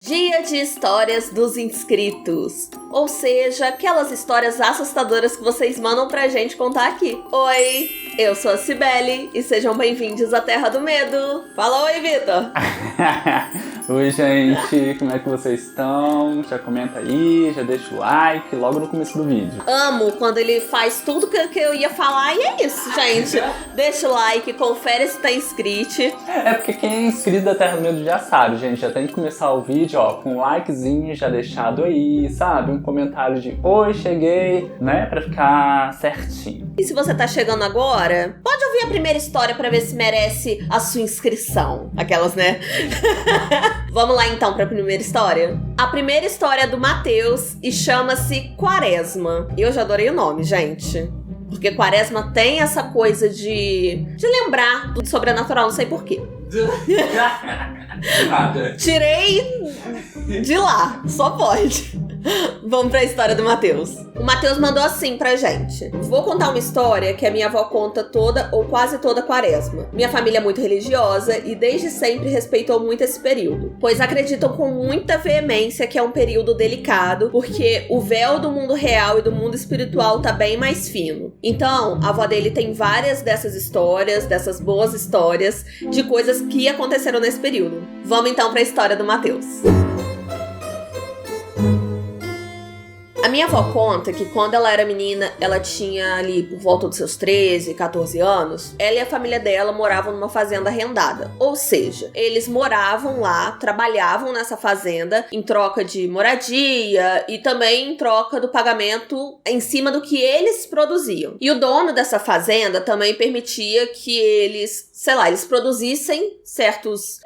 Dia de histórias dos inscritos, ou seja, aquelas histórias assustadoras que vocês mandam pra gente contar aqui. Oi, eu sou a Cibele e sejam bem-vindos à Terra do Medo. Fala oi, Vitor. Oi, gente, como é que vocês estão? Já comenta aí, já deixa o like logo no começo do vídeo. Amo quando ele faz tudo que eu ia falar e é isso, gente. Deixa o like, confere se tá inscrito. É porque quem é inscrito da Terra do Medo já sabe, gente, já tem que começar o vídeo, ó, com um likezinho já deixado aí, sabe? Um comentário de oi, cheguei, né? Pra ficar certinho. E se você tá chegando agora, pode ouvir a primeira história pra ver se merece a sua inscrição. Aquelas, né? Vamos lá então pra primeira história? A primeira história é do Matheus e chama-se Quaresma. Eu já adorei o nome, gente. Porque Quaresma tem essa coisa de lembrar do sobrenatural, não sei porquê. Nada. Tirei de lá, só pode. Vamos pra história do Matheus. O Matheus mandou assim pra gente. Vou contar uma história que a minha avó conta toda ou quase toda Quaresma. Minha família é muito religiosa e desde sempre respeitou muito esse período, pois acreditam com muita veemência que é um período delicado, porque o véu do mundo real e do mundo espiritual tá bem mais fino. Então, a avó dele tem várias dessas histórias, dessas boas histórias, de coisas que aconteceram nesse período. Vamos então pra história do Matheus. A minha avó conta que quando ela era menina, ela tinha ali por volta dos seus 13, 14 anos, ela e a família dela moravam numa fazenda arrendada. Ou seja, eles moravam lá, trabalhavam nessa fazenda em troca de moradia e também em troca do pagamento em cima do que eles produziam. E o dono dessa fazenda também permitia que eles, eles produzissem certos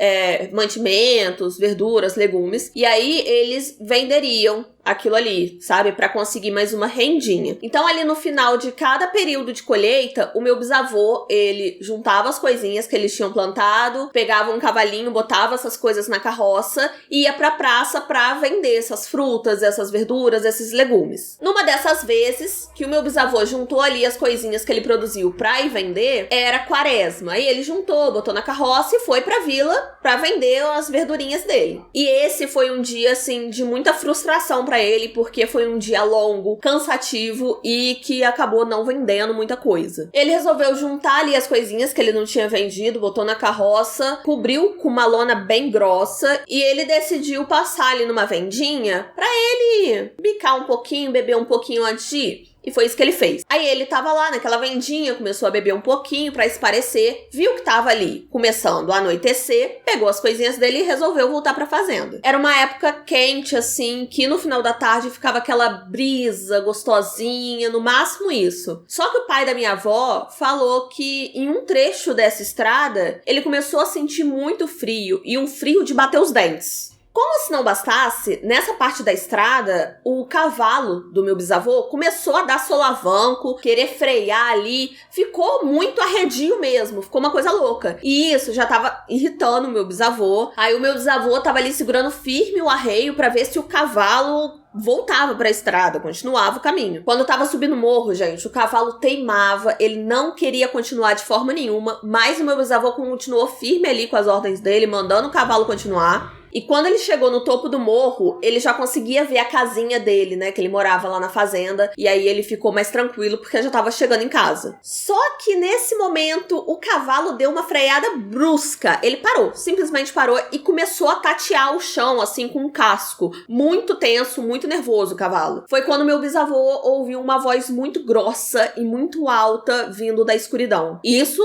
mantimentos, verduras, legumes, e aí eles venderiam aquilo ali, sabe? Pra conseguir mais uma rendinha. Então, ali no final de cada período de colheita, o meu bisavô, ele juntava as coisinhas que eles tinham plantado, pegava um cavalinho, botava essas coisas na carroça e ia pra praça pra vender essas frutas, essas verduras, esses legumes. Numa dessas vezes que o meu bisavô juntou ali as coisinhas que ele produziu pra ir vender, era Quaresma. Aí ele juntou, botou na carroça e foi pra vila pra vender as verdurinhas dele. E esse foi um dia, assim, de muita frustração pra ele, porque foi um dia longo, cansativo e que acabou não vendendo muita coisa. Ele resolveu juntar ali as coisinhas que ele não tinha vendido, botou na carroça, cobriu com uma lona bem grossa e ele decidiu passar ali numa vendinha pra ele bicar um pouquinho, beber um pouquinho antes de ir. E foi isso que ele fez. Aí ele tava lá naquela vendinha, começou a beber um pouquinho pra esparecer, viu que tava ali começando a anoitecer, pegou as coisinhas dele e resolveu voltar pra fazenda. Era uma época quente, assim, que no final da tarde ficava aquela brisa gostosinha, no máximo isso. Só que o pai da minha avó falou que em um trecho dessa estrada, ele começou a sentir muito frio, e um frio de bater os dentes. Como se não bastasse, nessa parte da estrada, o cavalo do meu bisavô começou a dar solavanco, querer frear ali, ficou muito arredio mesmo, ficou uma coisa louca. E isso já tava irritando o meu bisavô. Aí o meu bisavô tava ali segurando firme o arreio pra ver se o cavalo voltava pra estrada, continuava o caminho. Quando tava subindo o morro, gente, o cavalo teimava, ele não queria continuar de forma nenhuma, mas o meu bisavô continuou firme ali com as ordens dele, mandando o cavalo continuar. E quando ele chegou no topo do morro, ele já conseguia ver a casinha dele, né? Que ele morava lá na fazenda. E aí ele ficou mais tranquilo porque já tava chegando em casa. Só que nesse momento, o cavalo deu uma freada brusca. Ele parou, simplesmente parou e começou a tatear o chão, assim, com um casco. Muito tenso, muito nervoso o cavalo. Foi quando meu bisavô ouviu uma voz muito grossa e muito alta vindo da escuridão. E isso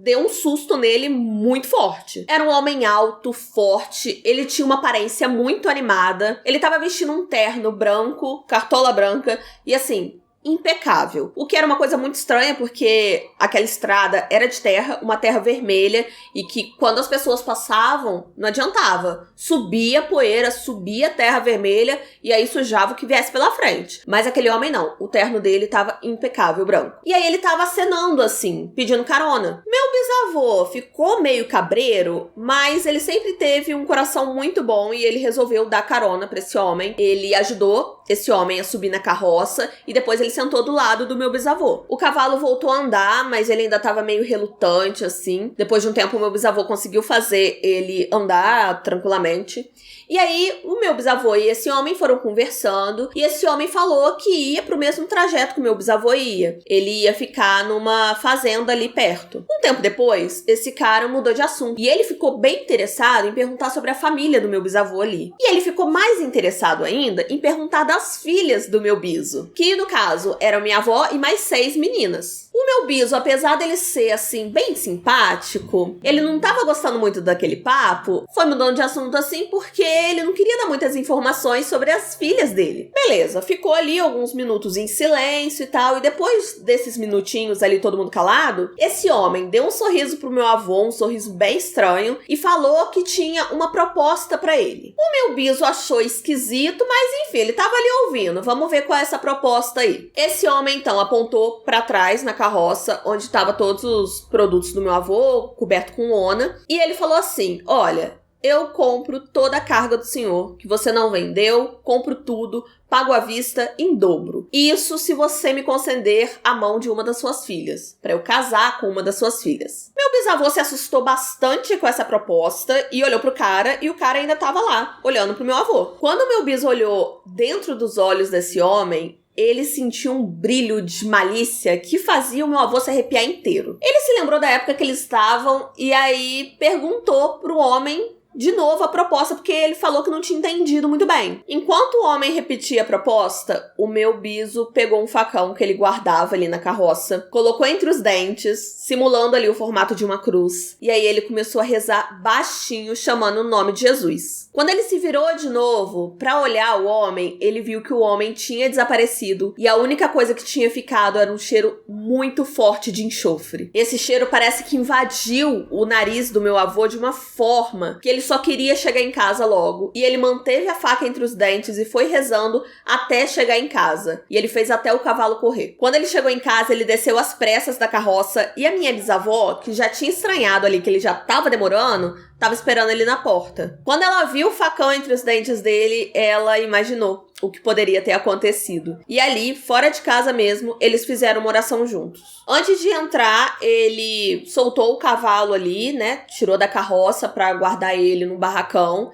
deu um susto nele muito forte. Era um homem alto, forte, ele tinha uma aparência muito animada, ele tava vestindo um terno branco, cartola branca, e assim, impecável. O que era uma coisa muito estranha, porque aquela estrada era de terra, uma terra vermelha, e que quando as pessoas passavam, não adiantava. Subia poeira, subia terra vermelha, e aí sujava o que viesse pela frente. Mas aquele homem não, o terno dele tava impecável, branco. E aí ele tava acenando assim, pedindo carona. Meu bisavô ficou meio cabreiro, mas ele sempre teve um coração muito bom, e ele resolveu dar carona pra esse homem. Ele ajudou esse homem a subir na carroça, e depois ele sentou do lado do meu bisavô. O cavalo voltou a andar, mas ele ainda tava meio relutante, assim. Depois de um tempo, o meu bisavô conseguiu fazer ele andar tranquilamente. E aí, o meu bisavô e esse homem foram conversando, e esse homem falou que ia pro mesmo trajeto que o meu bisavô ia. Ele ia ficar numa fazenda ali perto. Um tempo depois, esse cara mudou de assunto, e ele ficou bem interessado em perguntar sobre a família do meu bisavô ali. E ele ficou mais interessado ainda em perguntar das filhas do meu biso, que no caso eram minha avó e mais 6 meninas. O meu biso, apesar dele ser, assim, bem simpático, ele não tava gostando muito daquele papo, foi mudando de assunto assim porque ele não queria dar muitas informações sobre as filhas dele. Beleza, ficou ali alguns minutos em silêncio e tal, e depois desses minutinhos ali, todo mundo calado, esse homem deu um sorriso pro meu avô, um sorriso bem estranho, e falou que tinha uma proposta pra ele. O meu biso achou esquisito, mas enfim, ele tava ali ouvindo, vamos ver qual é essa proposta aí. Esse homem, então, apontou pra trás na carroça, onde estavam todos os produtos do meu avô, coberto com lona, e ele falou assim, olha, eu compro toda a carga do senhor, que você não vendeu, compro tudo, pago à vista em dobro. Isso se você me conceder a mão de uma das suas filhas, para eu casar com uma das suas filhas. Meu bisavô se assustou bastante com essa proposta e olhou pro cara, e o cara ainda tava lá, olhando pro meu avô. Quando meu bis olhou dentro dos olhos desse homem, ele sentiu um brilho de malícia que fazia o meu avô se arrepiar inteiro. Ele se lembrou da época que eles estavam e aí perguntou pro homem de novo a proposta, porque ele falou que não tinha entendido muito bem. Enquanto o homem repetia a proposta, o meu biso pegou um facão que ele guardava ali na carroça, colocou entre os dentes, simulando ali o formato de uma cruz, e aí ele começou a rezar baixinho, chamando o nome de Jesus. Quando ele se virou de novo pra olhar o homem, ele viu que o homem tinha desaparecido, e a única coisa que tinha ficado era um cheiro muito forte de enxofre. Esse cheiro parece que invadiu o nariz do meu avô de uma forma que ele só queria chegar em casa logo, e ele manteve a faca entre os dentes e foi rezando até chegar em casa, e ele fez até o cavalo correr. Quando ele chegou em casa, ele desceu às pressas da carroça, e a minha bisavó, que já tinha estranhado ali que ele já tava demorando, tava esperando ele na porta. Quando ela viu o facão entre os dentes dele, ela imaginou o que poderia ter acontecido. E ali, fora de casa mesmo, eles fizeram uma oração juntos. Antes de entrar, ele soltou o cavalo ali, né? Tirou da carroça pra guardar ele no barracão.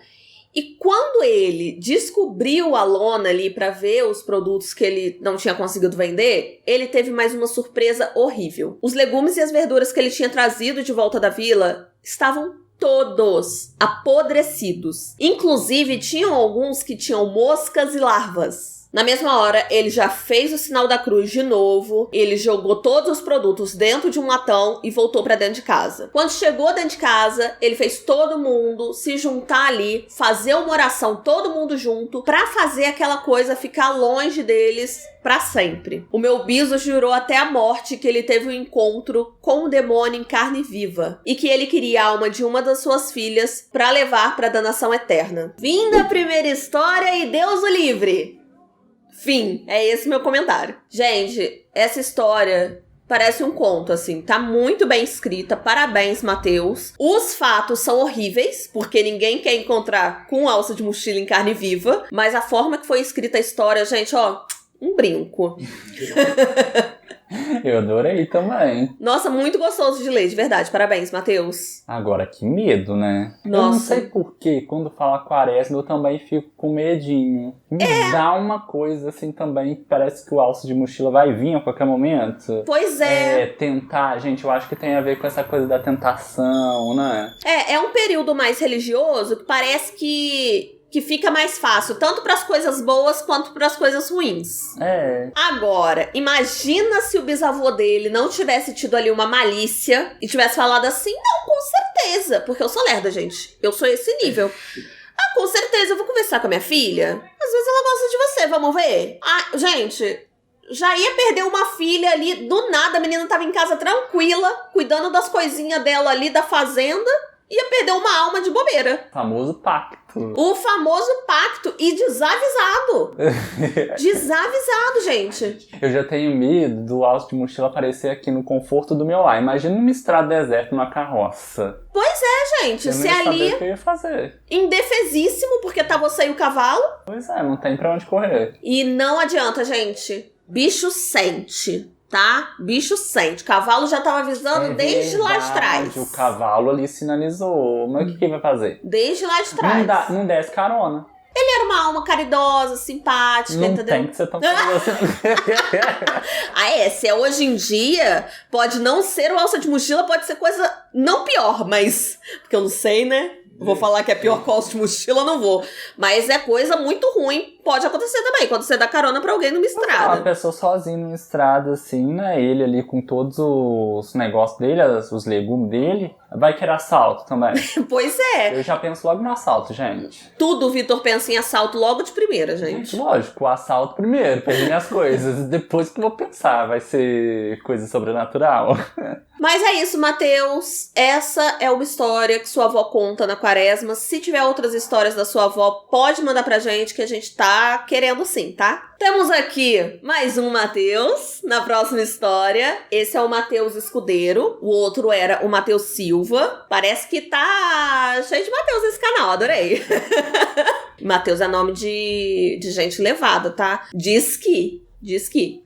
E quando ele descobriu a lona ali pra ver os produtos que ele não tinha conseguido vender, ele teve mais uma surpresa horrível. Os legumes e as verduras que ele tinha trazido de volta da vila estavam todos apodrecidos. Inclusive, tinham alguns que tinham moscas e larvas. Na mesma hora, ele já fez o sinal da cruz de novo, ele jogou todos os produtos dentro de um latão e voltou pra dentro de casa. Quando chegou dentro de casa, ele fez todo mundo se juntar ali, fazer uma oração todo mundo junto, pra fazer aquela coisa ficar longe deles pra sempre. O meu biso jurou até a morte que ele teve um encontro com o demônio em carne viva e que ele queria a alma de uma das suas filhas pra levar pra danação eterna. Fim da primeira história e Deus o livre! Fim, é esse meu comentário. Gente, essa história parece um conto, assim, tá muito bem escrita, parabéns, Matheus. Os fatos são horríveis, porque ninguém quer encontrar com alça de mochila em carne viva, mas a forma que foi escrita a história, gente, ó, um brinco. Eu adorei também. Nossa, muito gostoso de ler, de verdade. Parabéns, Matheus. Agora, que medo, né? Nossa. Eu não sei porquê, quando fala quaresma, eu também fico com medinho. Me dá uma coisa assim também, que parece que o alço de mochila vai vir a qualquer momento. Pois é. Tentar, gente, eu acho que tem a ver com essa coisa da tentação, né? É um período mais religioso que parece que fica mais fácil, tanto pras coisas boas quanto pras coisas ruins. É. Agora, imagina se o bisavô dele não tivesse tido ali uma malícia e tivesse falado assim, não, com certeza, porque eu sou lerda, gente. Eu sou esse nível. Ah, com certeza, eu vou conversar com a minha filha. Às vezes ela gosta de você, vamos ver? Ah, gente, já ia perder uma filha ali, do nada, a menina tava em casa tranquila, cuidando das coisinhas dela ali da fazenda. Ia perder uma alma de bobeira. Famoso pacto. O famoso pacto. E desavisado. Desavisado, gente. Eu já tenho medo do alço de mochila aparecer aqui no conforto do meu lar. Imagina uma estrada deserta, numa carroça. Pois é, gente. Eu Se não ia saber ali, o que eu ia fazer. indefesíssimo, porque tá você e o cavalo. Pois é, não tem pra onde correr. E não adianta, gente. Bicho sente. tá? Bicho sente. O cavalo já tava avisando desde lá de trás. O cavalo ali sinalizou. Mas o que ele vai fazer? Desde lá de trás. Não desce carona. Ele era uma alma caridosa, simpática, não entendeu? Tem que ser tão caridosa. Se é hoje em dia, pode não ser o alça de mochila, pode ser coisa não pior, mas... Porque eu não sei, né? Vou falar que é pior que o alça de mochila, eu não vou. Mas é coisa muito ruim. Pode acontecer também, quando você dá carona pra alguém numa estrada. Uma pessoa sozinha numa estrada, assim, né? Ele ali com todos os negócios dele, os legumes dele, vai querer assalto também. Pois é. Eu já penso logo no assalto, gente. Tudo o Vitor pensa em assalto logo de primeira, gente. Lógico, o assalto primeiro, perdi minhas coisas. Depois que eu vou pensar, vai ser coisa sobrenatural. Mas é isso, Matheus. Essa é uma história que sua avó conta na quaresma. Se tiver outras histórias da sua avó, pode mandar pra gente, que a gente tá querendo sim, tá? Temos aqui mais um Matheus na próxima história. Esse é o Matheus Escudeiro. O outro era o Matheus Silva. Parece que tá cheio de Matheus nesse canal, adorei. Matheus é nome de gente levada, tá? Diz que.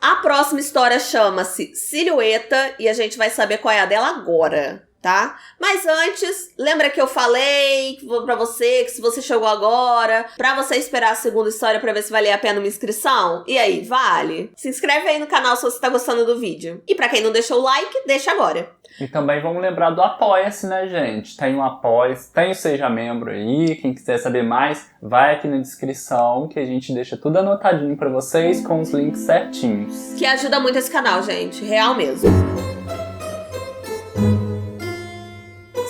A próxima história chama-se Silhueta e a gente vai saber qual é a dela agora, tá? Mas antes, lembra que eu falei pra você que se você chegou agora, pra você esperar a segunda história pra ver se valia a pena uma inscrição? E aí, vale? Se inscreve aí no canal se você tá gostando do vídeo. E pra quem não deixou o like, deixa agora. E também vamos lembrar do Apoia-se, né, gente? Tem o Apoia-se, tem o Seja Membro aí. Quem quiser saber mais, vai aqui na descrição que a gente deixa tudo anotadinho pra vocês com os links certinhos. Que ajuda muito esse canal, gente. Real mesmo.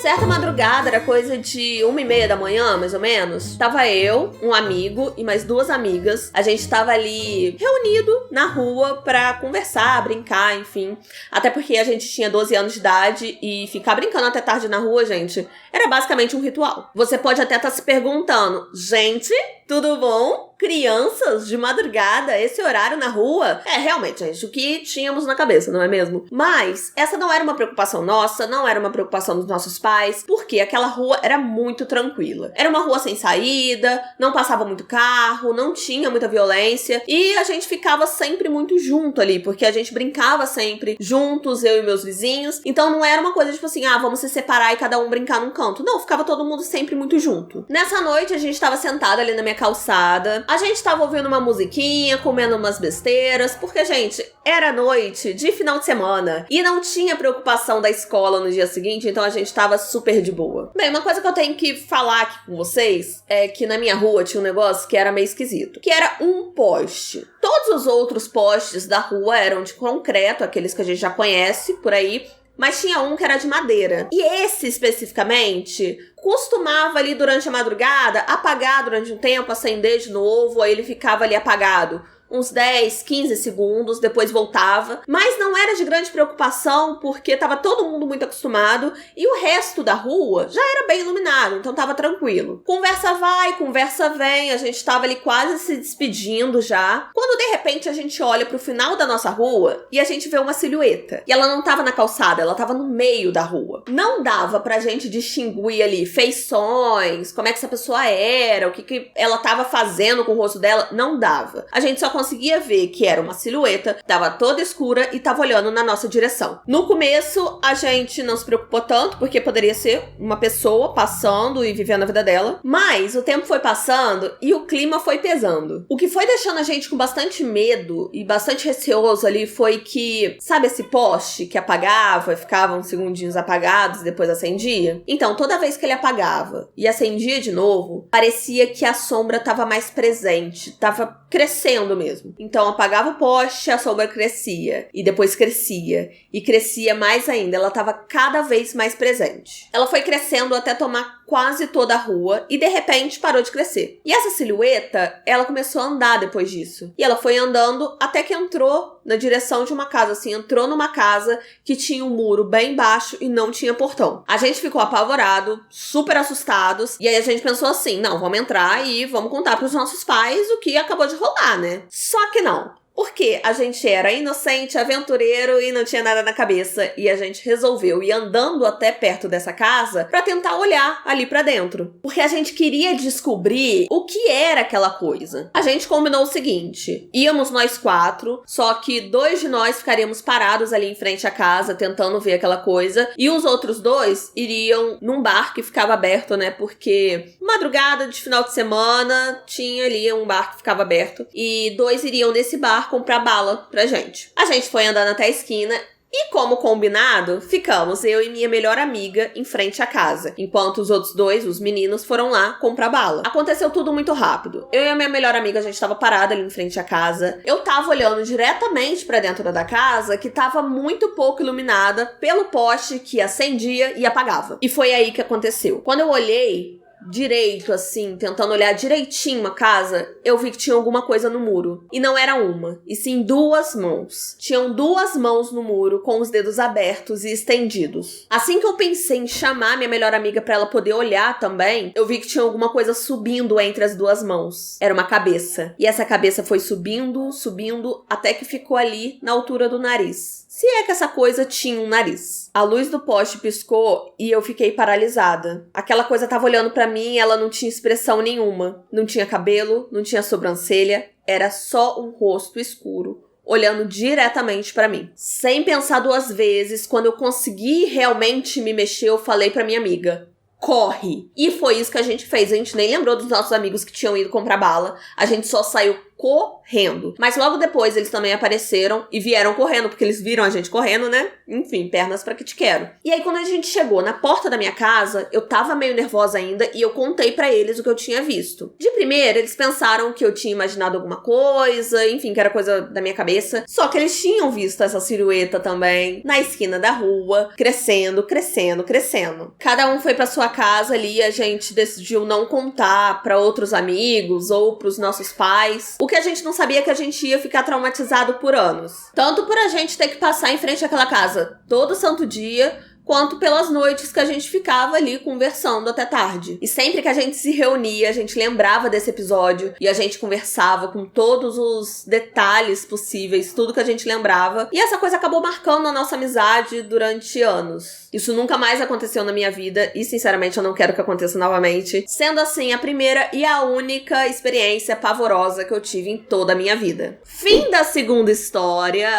Certa madrugada, era coisa de 1h30 da manhã, mais ou menos. Tava eu, um amigo e mais 2 amigas. A gente tava ali reunido na rua pra conversar, brincar, enfim. Até porque a gente tinha 12 anos de idade e ficar brincando até tarde na rua, gente, era basicamente um ritual. Você pode até estar se perguntando, gente, tudo bom? Crianças de madrugada, esse horário na rua? É, realmente, gente, o que tínhamos na cabeça, não é mesmo? Mas essa não era uma preocupação nossa, não era uma preocupação dos nossos pais, porque aquela rua era muito tranquila. Era uma rua sem saída, não passava muito carro, não tinha muita violência e a gente ficava sempre muito junto ali, porque a gente brincava sempre juntos, eu e meus vizinhos. Então não era uma coisa tipo assim, vamos se separar e cada um brincar num canto. Não, ficava todo mundo sempre muito junto. Nessa noite a gente tava sentado ali na minha calçada, a gente tava ouvindo uma musiquinha, comendo umas besteiras, porque, gente, era noite de final de semana e não tinha preocupação da escola no dia seguinte, então a gente tava super de boa. Bem, uma coisa que eu tenho que falar aqui com vocês é que na minha rua tinha um negócio que era meio esquisito, que era um poste. Todos os outros postes da rua eram de concreto, aqueles que a gente já conhece por aí, mas tinha um que era de madeira. E esse, especificamente, costumava ali durante a madrugada apagar durante um tempo, acender de novo, aí ele ficava ali apagado uns 10, 15 segundos, depois voltava. Mas não era de grande preocupação, porque tava todo mundo muito acostumado e o resto da rua já era bem iluminado, então tava tranquilo. Conversa vai, conversa vem, a gente tava ali quase se despedindo já, quando de repente a gente olha pro final da nossa rua e a gente vê uma silhueta. E ela não tava na calçada, ela tava no meio da rua. Não dava pra gente distinguir ali feições, como é que essa pessoa era, o que ela tava fazendo com o rosto dela, não dava. A gente só conseguia ver que era uma silhueta, tava toda escura e tava olhando na nossa direção. No começo, a gente não se preocupou tanto, porque poderia ser uma pessoa passando e vivendo a vida dela, mas o tempo foi passando e o clima foi pesando. O que foi deixando a gente com bastante medo e bastante receoso ali foi que, sabe esse poste que apagava e ficava uns segundinhos apagados e depois acendia? Então, toda vez que ele apagava e acendia de novo, parecia que a sombra tava mais presente, tava crescendo mesmo. Então apagava o poste, a sombra crescia e depois crescia e crescia mais ainda, ela estava cada vez mais presente. Ela foi crescendo até tomar quase toda a rua e de repente parou de crescer. E essa silhueta, ela começou a andar depois disso. E ela foi andando até que entrou na direção de uma casa, assim, entrou numa casa que tinha um muro bem baixo e não tinha portão. A gente ficou apavorado, super assustados, e aí a gente pensou assim, não, vamos entrar e vamos contar pros nossos pais o que acabou de rolar, né? Só que não. Porque a gente era inocente, aventureiro e não tinha nada na cabeça. E a gente resolveu ir andando até perto dessa casa pra tentar olhar ali pra dentro. Porque a gente queria descobrir o que era aquela coisa. A gente combinou o seguinte: íamos nós 4, só que 2 de nós ficaríamos parados ali em frente à casa tentando ver aquela coisa. E os outros 2 iriam num bar que ficava aberto, né? Porque madrugada de final de semana tinha ali um bar que ficava aberto. E 2 iriam nesse bar comprar bala pra gente. A gente foi andando até a esquina e, como combinado, ficamos eu e minha melhor amiga em frente à casa, enquanto os outros 2, os meninos, foram lá comprar bala. Aconteceu tudo muito rápido. Eu e a minha melhor amiga, a gente tava parada ali em frente à casa. Eu tava olhando diretamente pra dentro da casa, que tava muito pouco iluminada pelo poste que acendia e apagava. E foi aí que aconteceu. Quando eu olhei direito, assim, tentando olhar direitinho a casa, eu vi que tinha alguma coisa no muro. E não era uma, e sim 2 mãos. Tinham 2 mãos no muro, com os dedos abertos e estendidos. Assim que eu pensei em chamar minha melhor amiga pra ela poder olhar também, eu vi que tinha alguma coisa subindo entre as 2 mãos. Era uma cabeça. E essa cabeça foi subindo, subindo, até que ficou ali na altura do nariz. Se é que essa coisa tinha um nariz. A luz do poste piscou e eu fiquei paralisada. Aquela coisa tava olhando pra mim e ela não tinha expressão nenhuma. Não tinha cabelo, não tinha sobrancelha. Era só um rosto escuro, olhando diretamente pra mim. Sem pensar 2 vezes, quando eu consegui realmente me mexer, eu falei pra minha amiga: corre! E foi isso que a gente fez. A gente nem lembrou dos nossos amigos que tinham ido comprar bala. A gente só saiu correndo. Mas logo depois eles também apareceram e vieram correndo, porque eles viram a gente correndo, né? Enfim, pernas pra que te quero. E aí quando a gente chegou na porta da minha casa, eu tava meio nervosa ainda e eu contei pra eles o que eu tinha visto. De primeira, eles pensaram que eu tinha imaginado alguma coisa, enfim, que era coisa da minha cabeça. Só que eles tinham visto essa silhueta também na esquina da rua, crescendo, crescendo, crescendo. Cada um foi pra sua casa ali, a gente decidiu não contar pra outros amigos ou pros nossos pais. O que a gente não sabia é que a gente ia ficar traumatizado por anos. Tanto por a gente ter que passar em frente àquela casa todo santo dia, quanto pelas noites que a gente ficava ali conversando até tarde. E sempre que a gente se reunia, a gente lembrava desse episódio e a gente conversava com todos os detalhes possíveis, tudo que a gente lembrava. E essa coisa acabou marcando a nossa amizade durante anos. Isso nunca mais aconteceu na minha vida e, sinceramente, eu não quero que aconteça novamente. Sendo assim, a primeira e a única experiência pavorosa que eu tive em toda a minha vida. Fim da segunda história.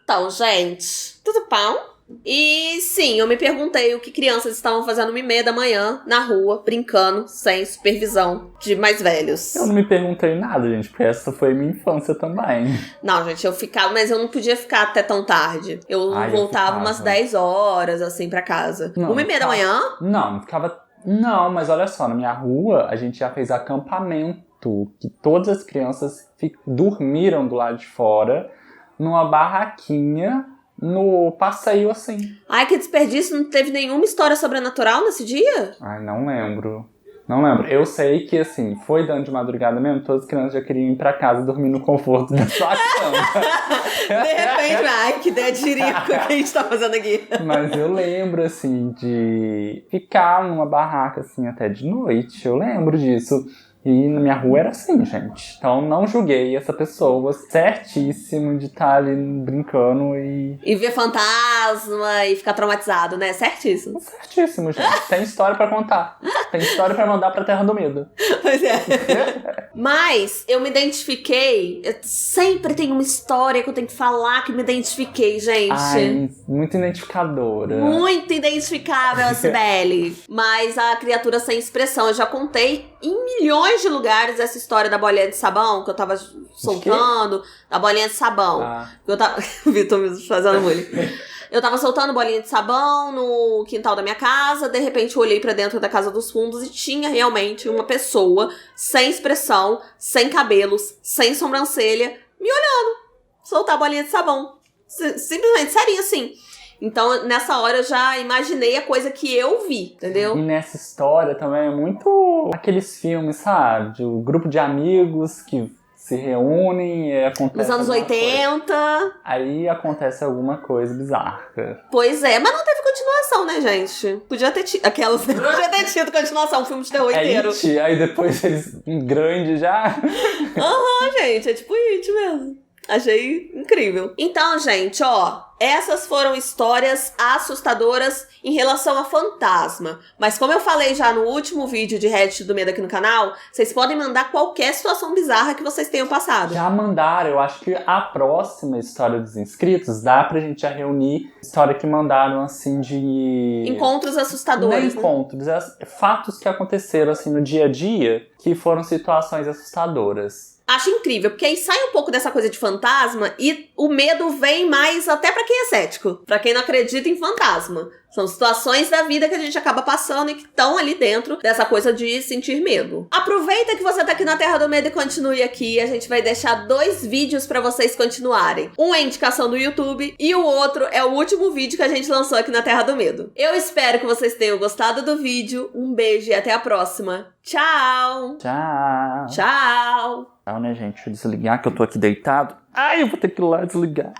Então, gente, tudo bom? E sim, eu me perguntei o que crianças estavam fazendo 1h30 da manhã na rua, brincando, sem supervisão de mais velhos. Eu não me perguntei nada, gente, porque essa foi minha infância também. Não, gente, eu ficava, mas eu não podia ficar até tão tarde. Eu voltava umas 10 horas, assim, pra casa. 1h30 da manhã? Não ficava... Não, mas olha só, na minha rua a gente já fez acampamento, que todas as crianças dormiram do lado de fora, numa barraquinha, no passeio, assim. Ai, que desperdício. Não teve nenhuma história sobrenatural nesse dia? Ai, não lembro. Não lembro. Eu sei que, assim, foi dando de madrugada mesmo, todas as crianças já queriam ir pra casa e dormir no conforto da sua cama. De repente, ai, que ideia de jirico que a gente tá fazendo aqui. Mas eu lembro, assim, de ficar numa barraca, assim, até de noite. Eu lembro disso. E na minha rua era assim, gente. Então não julguei essa pessoa certíssimo de estar ali brincando e... E ver fantasma e ficar traumatizado, né? Certíssimo. Certíssimo, gente. Tem história pra contar. Tem história pra mandar pra Terra do Medo. Pois é. Mas eu me identifiquei... Eu sempre tem uma história que eu tenho que falar que me identifiquei, gente. Ai, muito identificadora. Muito identificável, a Cibele. Mas a criatura sem expressão, eu já contei em milhões de lugares essa história da bolinha de sabão que eu tava soltando. Da bolinha de sabão. Eu tava... Vitor me fazendo bullying. Eu tava soltando bolinha de sabão no quintal da minha casa. De repente eu olhei pra dentro da casa dos fundos e tinha realmente uma pessoa sem expressão, sem cabelos, sem sobrancelha, me olhando. Soltar a bolinha de sabão. Simplesmente, sério, assim. Então, nessa hora, eu já imaginei a coisa que eu vi, entendeu? E nessa história também é muito aqueles filmes, sabe? O grupo de amigos que se reúnem e acontece Nos anos 80. Aí acontece alguma coisa bizarra. Pois é, mas não teve continuação, né, gente? Podia ter tido. Aquelas. Podia ter tido continuação, um filme de terror inteiro. It, aí depois eles grande já. Gente, é tipo It mesmo. Achei incrível. Então, gente, ó, essas foram histórias assustadoras em relação a fantasma. Mas como eu falei já no último vídeo de Reddit do Medo aqui no canal, vocês podem mandar qualquer situação bizarra que vocês tenham passado. Já mandaram, eu acho que a próxima história dos inscritos dá pra gente já reunir história que mandaram, assim, de... Encontros assustadores. Não encontros, fatos que aconteceram, assim, no dia a dia, que foram situações assustadoras. Acho incrível, porque aí sai um pouco dessa coisa de fantasma e o medo vem mais até pra quem é cético, pra quem não acredita em fantasma. São situações da vida que a gente acaba passando e que estão ali dentro dessa coisa de sentir medo. Aproveita que você tá aqui na Terra do Medo e continue aqui. A gente vai deixar 2 vídeos pra vocês continuarem. Um é a indicação do YouTube e o outro é o último vídeo que a gente lançou aqui na Terra do Medo. Eu espero que vocês tenham gostado do vídeo. Um beijo e até a próxima. Tchau! Tchau! Tchau! Tchau, né, gente? Deixa eu desligar que eu tô aqui deitado. Ai, eu vou ter que ir lá desligar.